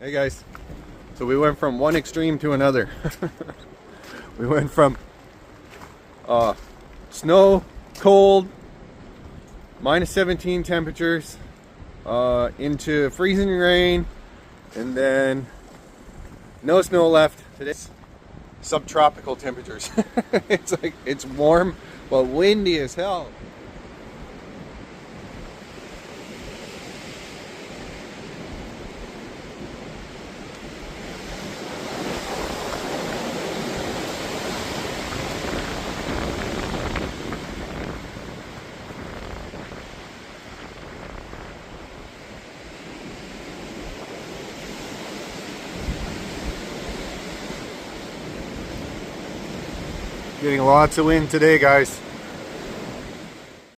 Hey guys, so we went from one extreme to another. We went from snow, cold, -17 temperatures, into freezing rain, and then no snow left. Today's subtropical temperatures. It's warm but windy as hell. Getting lots of wind today, guys.